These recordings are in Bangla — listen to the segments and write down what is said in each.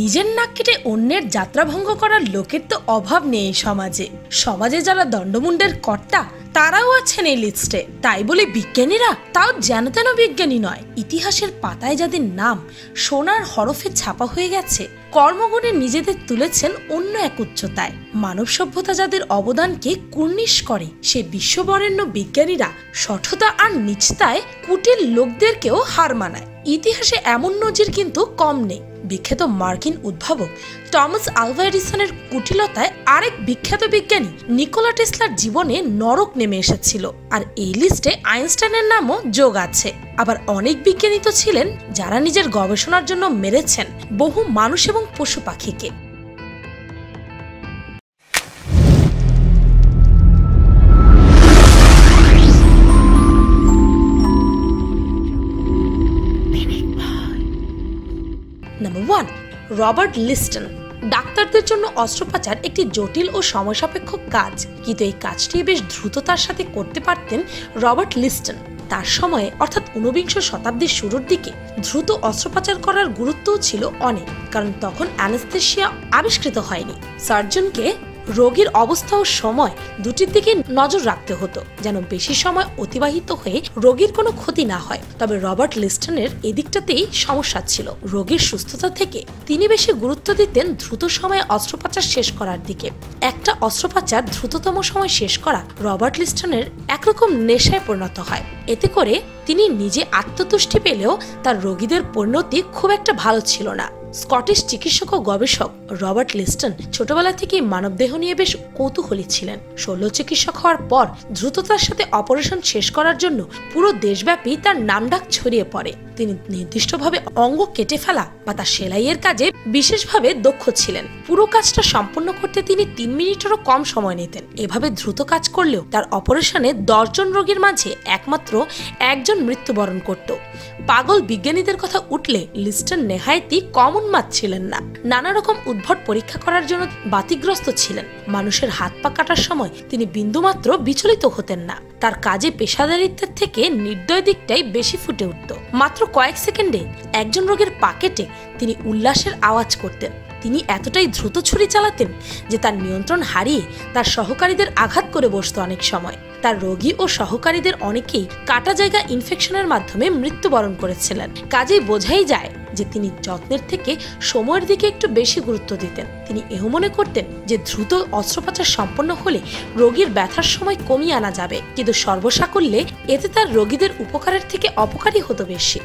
নিজের নাক কেটে অন্যের যাত্রা ভঙ্গ করার লোকের তো অভাব নেই সমাজে। সমাজে যারা দণ্ডমুণ্ডের কর্তা তারাও আছেন এই লিস্টে। তাই বলে বিজ্ঞানীরা, তাও যেন তেন বিজ্ঞানী নয়, ইতিহাসের পাতায় যাদের নাম সোনার হরফে ছাপা হয়ে গেছে, কর্মগুণে নিজেদের তুলেছেন অন্য এক উচ্চতায়, মানব সভ্যতা যাদের অবদানকে কুর্নিশ করে, সে বিশ্ববরেণ্য বিজ্ঞানীরা সঠতা আর নিচতায় কুটিল লোকদেরকেও হার মানায়। ইতিহাসে এমন নজির কিন্তু কম নেই। বিখ্যাত মার্কিন উদ্ভাবক টমাস আলভা এডিসনের কুটিলতায় আরেক বিখ্যাত বিজ্ঞানী নিকোলা টেসলার জীবনে নরক নেমে এসেছিল। আর এই লিস্টে আইনস্টাইনের নামও যোগ আছে। আবার অনেক বিজ্ঞানী তো ছিলেন যারা নিজের গবেষণার জন্য মেরেছেন বহু মানুষ এবং পশু পাখিকে। Number 1, Robert Liston. ডাক্তারদের জন্য অস্ত্রোপচার একটি জটিল ও সময়সাপেক্ষ কাজ, কিন্তু এই কাজটি বেশ দ্রুততার সাথে করতে পারতেন রবার্ট লিস্টন। তার সময়ে অর্থাৎ ঊনবিংশ শতাব্দীর শুরুর দিকে দ্রুত অস্ত্রোপচার করার গুরুত্বও ছিল অনেক, কারণ তখন অ্যানেস্থেসিয়া আবিষ্কৃত হয়নি। সার্জনকে রোগীর অবস্থা ও সময় দুটির দিকে নজর রাখতে হতো, যেন বেশি সময় অতিবাহিত হয়ে রোগীর কোনো ক্ষতি না হয়। তবে রবার্ট লিস্টনের এদিকটাতেই সমস্যা ছিল। রোগীর সুস্থতা থেকে তিনি বেশি গুরুত্ব দিতেন দ্রুত সময়ে অস্ত্রোপচার শেষ করার দিকে। একটা অস্ত্রোপচার দ্রুততম সময় শেষ করা রবার্ট লিস্টনের একরকম নেশায় পরিণত হয়। এতে করে তিনি নিজে আত্মতুষ্টি পেলেও তার রোগীদের পরিণতি খুব একটা ভালো ছিল না। স্কটিশ চিকিৎসক ও গবেষক রবার্ট লিস্টন ছোটবেলা থেকেই মানবদেহ নিয়ে বেশ কৌতূহলী ছিলেন। শল্য চিকিৎসক হওয়ার পর দ্রুততার সাথে অপারেশন শেষ করার জন্য পুরো দেশব্যাপী তার নামডাক ছড়িয়ে পড়ে। তিনি নির্দিষ্টভাবে অঙ্গ কেটে ফেলা বা তার সেলাইয়ের কাজে বিশেষভাবে দক্ষ ছিলেন। পুরো কাজটা সম্পন্ন করতে তিনি 3 মিনিটেরও কম সময় নিতেন। এভাবে দ্রুত কাজ করলেও তার অপারেশনে 10 জন রোগীর মাঝে একমাত্র একজন মৃত্যুবরণ করত। পাগল বিজ্ঞানীদের কথা উঠলে লিস্টন নেহায়েতই কম উন্মাদ ছিলেন না। নানা রকম উদ্ভট পরীক্ষা করার জন্য বাতিগ্রস্ত ছিলেন। মানুষের হাত পা কাটার সময় তিনি বিন্দুমাত্র বিচলিত হতেন না। তার কাজে পেশাদারিত্বের থেকে নির্দয় দিকটাই বেশি ফুটে উঠত। মাত্র কয়েক সেকেন্ডে একজন রোগীর পা কেটে তিনি উল্লাসের আওয়াজ করতেন। তিনি এতটাই দ্রুত ছুরি চালাতেন যে তার নিয়ন্ত্রণ হারিয়ে তার সহকারীদের আঘাত করে বসত। অনেক সময় তার রোগী ও সহকারীদের অনেকেই কাটা জায়গা ইনফেকশনের মাধ্যমে মৃত্যুবরণ করেছিলেন। কাজেই বোঝাই যায় যে তিনি যত্নের থেকে সময়ের দিকে একটু বেশি গুরুত্ব দিতেন। তিনি এও মনে করতেন যে দ্রুত অস্ত্রোপচার সম্পন্ন হলে রোগীর ব্যথার সময় কমিয়ে আনা যাবে, কিন্তু সর্বসাকল্যে এতে তার রোগীদের উপকারের থেকে অপকারী হতো বেশি।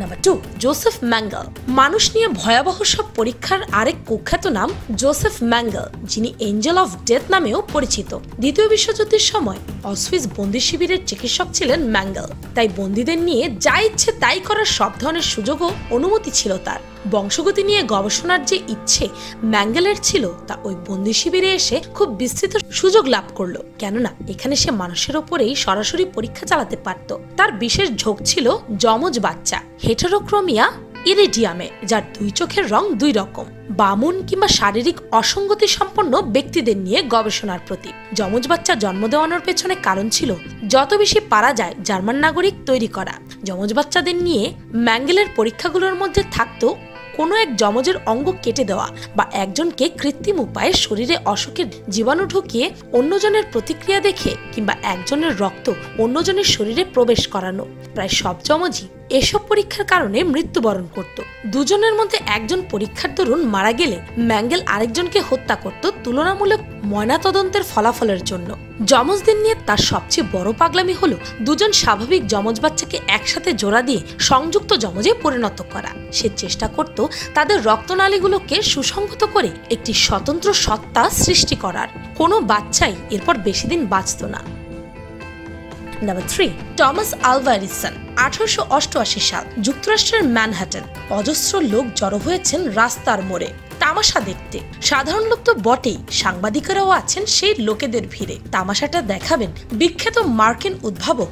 Number 2, Joseph mangle. মানুষ নিয়ে ভয়াবহ সব পরীক্ষার আরেক কুখ্যাত নাম জোসেফ ম্যাঙ্গেল, যিনি এঞ্জেল অফ ডেথ নামেও পরিচিত। দ্বিতীয় বিশ্বযুদ্ধের সময় অসফিস বন্দি শিবিরের চিকিৎসক ছিলেন ম্যাঙ্গেল। তাই বন্দীদের নিয়ে যা ইচ্ছে তাই করার সব ধরনের সুযোগ ও অনুমতি ছিল তার। বংশগতি নিয়ে গবেষণার যে ইচ্ছে ম্যাঙ্গেলের ছিল, তা ওই বন্দি শিবিরে এসে খুব বিস্তৃত সুযোগ লাভ করলো, কেননা এখানে সে মানুষের ওপরেই সরাসরি পরীক্ষা চালাতে পারত। তার বিশেষ ঝোঁক ছিল যমজ বাচ্চা, হেটেরোক্রোমিয়া ইরিডিয়ামে, যার 2 চোখের রং 2 রকম, বামন কিংবা শারীরিক অসঙ্গতি সম্পন্ন ব্যক্তিদের নিয়ে গবেষণার প্রতি। যমজ বাচ্চা জন্ম দেওয়ানোর পেছনে কারণ ছিল যত বেশি পারা যায় জার্মান নাগরিক তৈরি করা। যমজ বাচ্চাদের নিয়ে ম্যাঙ্গেলের পরীক্ষাগুলোর মধ্যে থাকতো কোনো এক যমজের অঙ্গ কেটে দেওয়া বা একজনকে কৃত্রিম উপায়ে শরীরে অসুখের জীবাণু ঢুকিয়ে অন্যজনের প্রতিক্রিয়া দেখে কিংবা একজনের রক্ত অন্যজনের শরীরে প্রবেশ করানো। প্রায় সব যমজই এসব পরীক্ষার কারণে মৃত্যুবরণ করত। দুজনের মধ্যে একজন পরীক্ষার দরুন মারা গেলে ম্যাঙ্গেল আরেকজনকে হত্যা করত তুলনামূলক ময়নাতদন্তের ফলাফলের জন্য। যমজদের নিয়ে তার সবচেয়ে বড় পাগলামি হলো দুজন স্বাভাবিক যমজ বাচ্চাকে একসাথে জোড়া দিয়ে সংযুক্ত যমজে পরিণত করা। সে চেষ্টা করত তাদের রক্তনালীগুলোকে সুসংহত করে একটি স্বতন্ত্র সত্তা সৃষ্টি করার। কোনো বাচ্চাই এরপর বেশি দিন বাঁচত না। Number 3, Thomas Alva Edison. 1888 সাল, যুক্তরাষ্ট্রের ম্যানহাটন। অজস্র লোক জড়ো হয়েছেন রাস্তার মোড়ে তামাশা দেখতে। সাধারণ লোক তো বটেই, সাংবাদিকেরাও আছেন সেই লোকেদের ভিড়ে। তামাশাটা দেখাবেন বিখ্যাত মার্কিন উদ্ভাবক,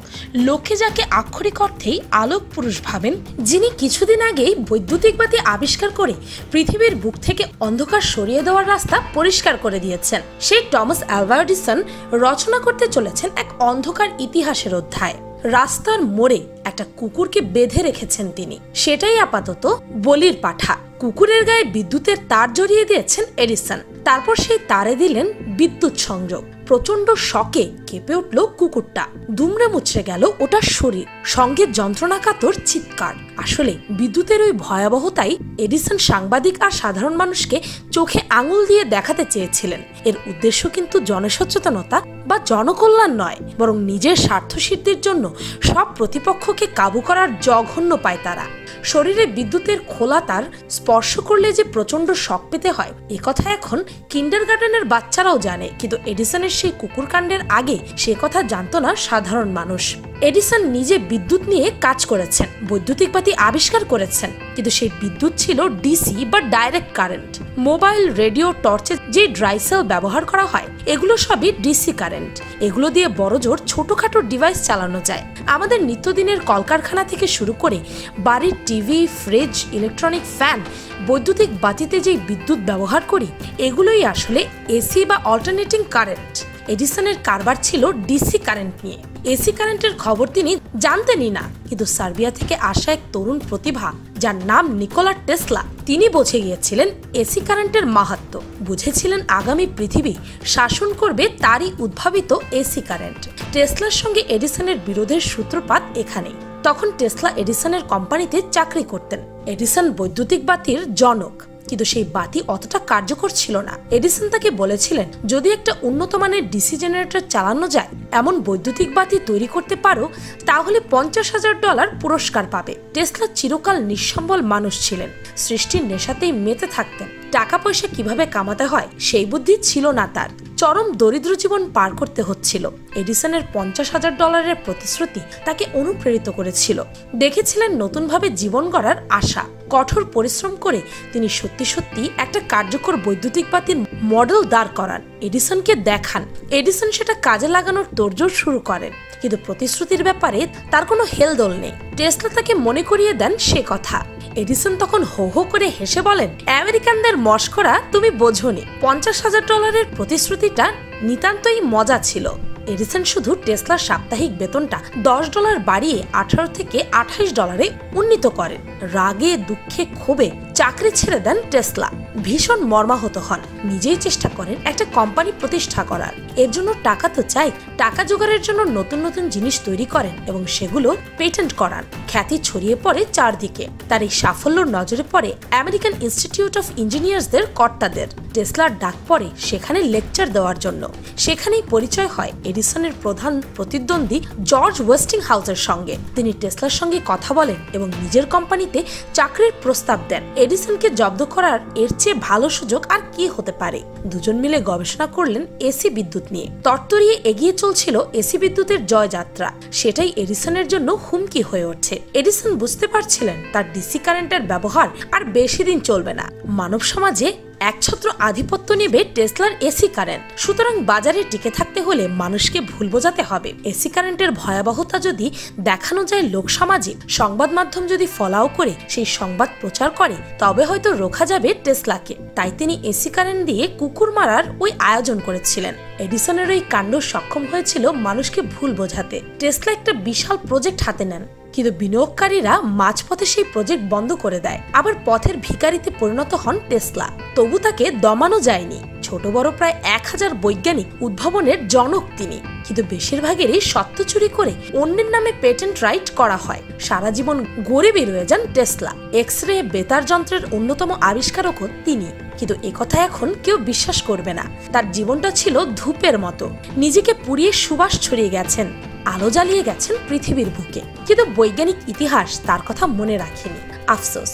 লোকে যাকে আক্ষরিক অর্থেই আলোক পুরুষ ভাবেন, যিনি কিছুদিন আগেই বৈদ্যুতিক বাতি আবিষ্কার করে পৃথিবীর বুক থেকে অন্ধকার সরিয়ে দেওয়ার রাস্তা পরিষ্কার করে দিয়েছেন। সেই টমাস আলভা এডিসন রচনা করতে চলেছেন এক অন্ধকার ইতিহাসের অধ্যায়। রাস্তার মোড়ে একটা কুকুরকে বেঁধে রেখেছেন তিনি, সেটাই আপাতত বলির পাঠা। কুকুরের গায়ে বিদ্যুতের তার জড়িয়ে দিয়েছেন এডিসন, তারপর সেই তারে দিলেন বিদ্যুৎ সংযোগ। প্রচন্ড শকে কেঁপে উঠল কুকুরটা, দুমড়ে মুচড়ে গেল ওটার শরীর, সঙ্গে যন্ত্রণাকাতর চিৎকার। আসলে বিদ্যুতের ওই ভয়াবহতাই এডিসন সাংবাদিক আর সাধারণ মানুষকে চোখে আঙুল দিয়ে দেখাতে চেয়েছিলেন। এর উদ্দেশ্য কিন্তু জনসচেতনতা বা জনকল্যাণ নয়, বরং নিজের স্বার্থসিদ্ধির জন্য সব প্রতিপক্ষকে কাবু করার জঘন্য পায় তারা। শরীরে বিদ্যুতের খোলা তার স্পর্শ করলে যে প্রচন্ড শক পেতে হয় একথা এখন কিন্ডারগার্টেনের বাচ্চারাও জানে, কিন্তু এডিসনের সেই কুকুরকাণ্ডের আগে সে কথা জানতো না সাধারণ মানুষ। এডিসন নিজে বিদ্যুৎ নিয়ে কাজ করেছেন, বৈদ্যুতিক বাতি আবিষ্কার করেছেন, কিন্তু সেই বিদ্যুৎ ছিল ডিসি বা ডাইরেক্ট কারেন্ট। মোবাইল, রেডিও, টর্চে যে ড্রাই সেল ব্যবহার করা হয় এগুলো সবই ডিসি কারেন্ট। এগুলো দিয়ে বড়জোর ছোটখাটো ডিভাইস চালানো যায়। আমাদের নিত্যদিনের কলকারখানা থেকে শুরু করে বাড়ির টিভি, ফ্রিজ, ইলেকট্রনিক ফ্যান, বৈদ্যুতিক বাতিতে যেই বিদ্যুৎ ব্যবহার করি এগুলোই আসলে এসি বা অল্টারনেটিং কারেন্ট। এডিসনের কারবার ছিল ডিসি কারেন্ট নিয়ে। এসি কারেন্টের খবর তিনি জানতেনই না, কিন্তু সার্বিয়া থেকে আসা এক তরুণ প্রতিভা যার নাম নিকোলা টেসলা, তিনি বুঝে গিয়েছিলেন এসি কারেন্টের মাহাত্ম্য। বুঝেছিলেন আগামী পৃথিবী শাসন করবে তারই উদ্ভাবিত এসি কারেন্ট। টেসলার সঙ্গে এডিসনের বিরোধের সূত্রপাত এখানেই। তখন টেসলা এডিসনের কোম্পানিতে চাকরি করতেন। এডিসন বৈদ্যুতিক বাতির জনক, কিন্তু সেই বাতি অতটা কার্যকর ছিল না। এডিসন তাকে বলেছিলেন, যদি একটা উন্নত মানের ডিসি জেনারেটর চালানো যায়, এমন বৈদ্যুতিক বাতি তৈরি করতে পারো, তাহলে $50,000 পুরস্কার পাবে। টেসলা চিরকাল নিঃসম্বল মানুষ ছিলেন, সৃষ্টির নেশাতেই মেতে থাকতেন। টাকা পয়সা কিভাবে কামাতে হয় সেই বুদ্ধি ছিল না তার। চরম দরিদ্র জীবন পার করতে হচ্ছিল। এডিসনের $50,000 প্রতিশ্রুতি তাকে অনুপ্রেরিত করেছিল। দেখেছিলেন নতুনভাবে জীবন গড়ার আশা। কঠোর পরিশ্রম করে তিনি সত্যি সত্যি একটা কার্যকর বৈদ্যুতিক বাতির মডেল দাঁড় করান, এডিসনকে দেখান। এডিসন সেটা কাজে লাগানোর তোড়জোড় শুরু করেন, কিন্তু প্রতিশ্রুতির ব্যাপারে তার কোনো হেলদোল নেই। টেসলা তাকে মনে করিয়ে দেন সে কথা। এডিসন তখন হো হো করে হেসে বলেন, আমেরিকানদের মশকরা তুমি বোঝোনি, $50,000 প্রতিশ্রুতিটা নিতান্তই মজা ছিল। এডিসন শুধু টেসলার সাপ্তাহিক বেতনটা $10 বাড়িয়ে $18 থেকে $28 উন্নীত করেন। রাগে, দুঃখে, ক্ষোভে চাকরি ছেড়ে দেন টেসলা। ভীষণ মর্মাহত হন, নিজেই চেষ্টা করেন একটা কোম্পানি প্রতিষ্ঠা করার। এর জন্য টাকা তো চাই। টাকা জোগাড়ের জন্য নতুন নতুন জিনিস তৈরি করেন এবং সেগুলো পেটেন্ট করান। খ্যাতি ছড়িয়ে পড়ে চারদিকে। তার এই সাফল্য নজরে পড়ে আমেরিকান ইনস্টিটিউট অফ ইঞ্জিনিয়ার্সদের কর্তাদের। টেসলার ডাক পড়ে সেখানে লেকচার দেওয়ার জন্য। সেখানেই পরিচয় হয় এডিসনের প্রধান প্রতিদ্বন্দ্বী জর্জ ওয়েস্টিংহাউসের সঙ্গে। তিনি টেসলার সঙ্গে কথা বলেন এবং নিজের কোম্পানিতে চাকরির প্রস্তাব দেন। এডিসনকে জব্দ করার এর চেয়ে ভালো সুযোগ আর কি হতে পারে। দুজন মিলে গবেষণা করলেন এসি বিদ্যুৎ নিয়ে। তরতরিয়ে এগিয়ে চলছিল এসি বিদ্যুতের জয়যাত্রা। সেটাই এডিসনের জন্য হুমকি হয়ে ওঠে। এডিসন বুঝতে পারছিলেন তার ডিসি কারেন্টের ব্যবহার আর বেশি দিন চলবে না। মানব সমাজে একছত্র আধিপত্য নেবে টেসলার এসি কারেন্ট। সুতরাং বাজারে টিকে থাকতে হলে মানুষকে ভুল বোঝাতে হবে। এসি কারেন্টের ভয়াবহতা যদি দেখানো যায় লোক সমাজে, সংবাদ মাধ্যম যদি ফলাও করে সেই সংবাদ প্রচার করে, তবে হয়তো রোখা যাবে টেসলাকে। তাই তিনি এসি কারেন্ট দিয়ে কুকুর মারার ওই আয়োজন করেছিলেন। এডিসনের ওই কাণ্ড সক্ষম হয়েছিল মানুষকে ভুল বোঝাতে। টেসলা একটা বিশাল প্রজেক্ট হাতে নেন, কিন্তু বিনিয়োগকারীরা মাঝপথে সেই প্রজেক্ট বন্ধ করে দেয়। আবার পথের ভিখারিতে পরিণত হন টেসলা। তবু তাকে দমানো যায়নি। ছোট বড় প্রায় 1000 বৈজ্ঞানিক উদ্ভাবনের জনক তিনি, কিন্তু বেশিরভাগেরই সত্য চুরি করে অন্যের নামে পেটেন্ট রাইট করা হয়। সারা জীবন গরিবই রয়ে যান টেসলা। এক্স রে, বেতার যন্ত্রের অন্যতম আবিষ্কারকও তিনি, কিন্তু একথা এখন কেউ বিশ্বাস করবে না। তার জীবনটা ছিল ধূপের মতো। নিজেকে পুড়িয়ে সুবাস ছড়িয়ে গেছেন, আলো জ্বালিয়ে গেছেন পৃথিবীর বুকে, কিন্তু বৈজ্ঞানিক ইতিহাস তার কথা মনে রাখেনি। আফসোস।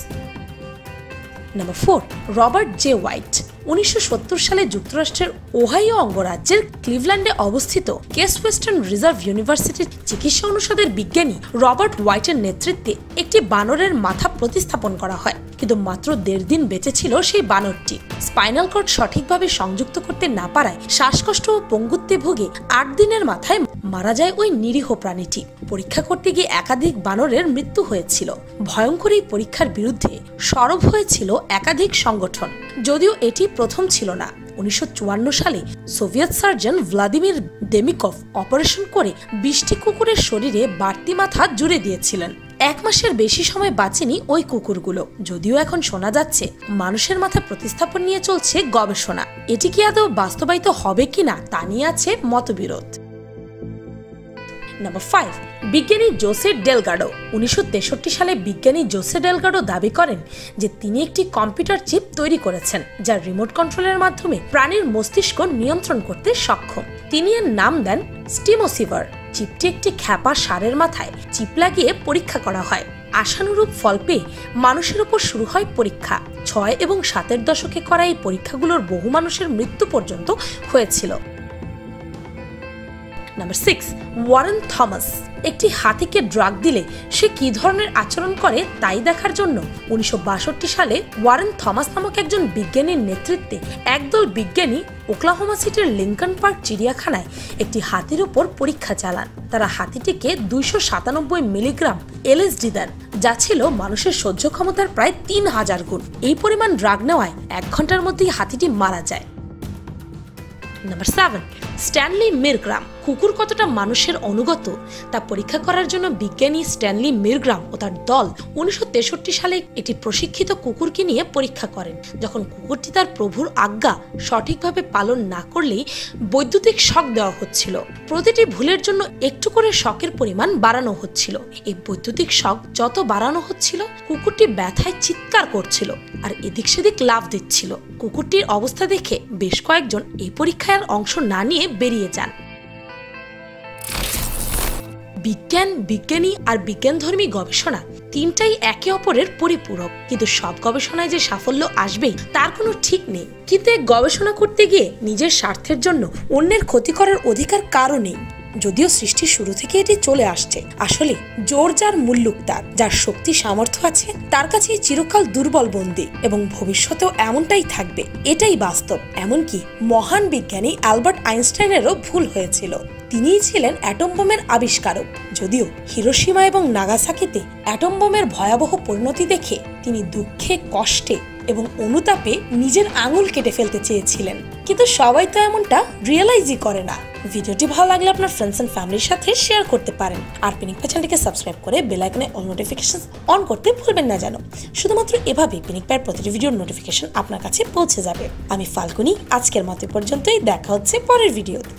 Number 4, Robert J white. 1970 সালে যুক্তরাষ্ট্রের ওহাইও অঙ্গরাজ্যের ক্লিভল্যান্ডে অবস্থিত কেস ওয়েস্টার্ন রিজার্ভ ইউনিভার্সিটির চিকিৎসা অনুষদের বিজ্ঞানী রবার্ট হোয়াইটের নেতৃত্বে একটি বানরের মাথা প্রতিস্থাপন করা হয়। কিন্তু মাত্র 1.5 দিন বেঁচে ছিল সেই বানরটি। স্পাইনাল কর্ড সঠিকভাবে সংযুক্ত করতে না পারায় শ্বাসকষ্ট ও পঙ্গুত্বে ভুগে 8 দিনের মাথায় মারা যায় ওই নিরীহ প্রাণীটি। পরীক্ষা করতে গিয়ে একাধিক বানরের মৃত্যু হয়েছিল। ভয়ঙ্কর এই পরীক্ষার বিরুদ্ধে সরব হয়েছিল একাধিক সংগঠন। যদিও এটি প্রথম ছিল না, 1954 সালে সোভিয়েত সার্জন ভ্লাদিমির দেমিকভ অপারেশন করে 20টি কুকুরের শরীরে বাড়তি মাথা জুড়ে দিয়েছিলেন। 1 মাসের বেশি সময় বাঁচেনি ওই কুকুরগুলো। যদিও এখন শোনা যাচ্ছে মানুষের মাথা প্রতিস্থাপন নিয়ে চলছে গবেষণা। এটি কি আদৌ বাস্তবায়িত হবে কিনা তা নিয়ে আছে মতবিরোধ। নাম্বার 5, বিজ্ঞানী জোসে ডেলগাডো। 1963 সালে বিজ্ঞানী জোসে ডেলগাডো দাবি করেন যে তিনি একটি কম্পিউটার চিপ তৈরি করেছেন যা রিমোট কন্ট্রোলের মাধ্যমে প্রাণীর মস্তিষ্ক নিয়ন্ত্রণ করতে সক্ষম। তিনি এর নাম দেন স্টিমোসিভার। চিপটি একটি খ্যাপা ষাঁড়ের মাথায় চিপ লাগিয়ে পরীক্ষা করা হয়। আশানুরূপ ফল পেয়ে মানুষের উপর শুরু হয় পরীক্ষা। 6 এবং 7 দশকে করা এই পরীক্ষাগুলোর বহু মানুষের মৃত্যু পর্যন্ত হয়েছিল। Number 6, Warren Thomas. একটি হাতিকে ড্রাগ দিলে সে কি ধরনের আচরণ করে তাই দেখার জন্য 1962 সালে ওয়ারেন থমাস নামক একজন বিজ্ঞানীর নেতৃত্বে একদল বিজ্ঞানী ওকলাহোমা সিটির লিঙ্কন পার্ক চিড়িয়াখানায় একটি হাতির উপর পরীক্ষা চালান। তারা হাতিটিকে 297 মিলিগ্রাম এলএসডি দেন, যা ছিল মানুষের সহ্য ক্ষমতার প্রায় 3000 গুণ। এই পরিমাণ ড্রাগ নেওয়ায় 1 ঘন্টার মধ্যেই হাতিটি মারা যায়। Number 7, Stanley Milgram. কুকুর কতটা মানুষের অনুগত তা পরীক্ষা করার জন্য বিজ্ঞানী স্ট্যানলি মিরগ্রাম ও তার দল 1963 সালে একটি প্রশিক্ষিত কুকুরকে নিয়ে পরীক্ষা করেন। যখন কুকুরটি তার প্রভুর আজ্ঞা সঠিকভাবে পালন না করলেই বৈদ্যুতিক শক দেওয়া হচ্ছিল। প্রতিটি ভুলের জন্য একটু করে শকের পরিমাণ বাড়ানো হচ্ছিল। এই বৈদ্যুতিক শক যত বাড়ানো হচ্ছিল কুকুরটি ব্যথায় চিৎকার করছিল আর এদিক সেদিক লাফ দিচ্ছিল। কুকুরটির অবস্থা দেখে বেশ কয়েকজন এই পরীক্ষায় অংশ না নিয়ে বেরিয়ে যান। বিজ্ঞান, বিজ্ঞানী আর বিজ্ঞানধর্মী গবেষণা তিনটাই একে অপরের পরিপূরক, কিন্তু সব গবেষণায় যে সাফল্য আসবে তার কোনো ঠিক নেই। কিন্তু গবেষণা করতে গিয়ে নিজের স্বার্থের জন্য অন্যের ক্ষতি করার অধিকার কারও নেই। যদিও সৃষ্টির শুরু থেকে এটি চলে আসছে। আসলে জোর যার মুল্লুক তার, যার শক্তি সামর্থ্য আছে তার কাছেই চিরকাল দুর্বল বন্দী, এবং ভবিষ্যতেও এমনটাই থাকবে। এটাই বাস্তব। এমনকি মহান বিজ্ঞানী অ্যালবার্ট আইনস্টাইনেরও ভুল হয়েছিল। তিনিই ছিলেন অ্যাটম বোমের আবিষ্কারক। যদিও হিরোশিমা এবং নাগাসাকিতে অ্যাটম বোমের ভয়াবহ পরিণতি দেখে তিনি দুঃখে, কষ্টে এবং অনুতাপে নিজের আঙুল কেটে ফেলতে চেয়েছিলেন, কিন্তু সবাই তো এমনটা রিয়েলাইজই করে না। ভিডিওটি ভালো লাগলে আপনার ফ্রেন্ডস এন্ড ফ্যামিলির সাথে শেয়ার করতে পারেন। আর পিনিক পাই চ্যানেলটিকে সাবস্ক্রাইব করে বেল আইকনে অল নোটিফিকেশন অন করতে ভুলবেন না যেন। শুধুমাত্র এভাবেই পিনিক পাইয়ের প্রতিটি ভিডিওর নোটিফিকেশন আপনার কাছে পৌঁছে যাবে। আমি ফাল্গুনি, আজকের মতো পর্যন্তই। দেখা হচ্ছে পরের ভিডিওতে।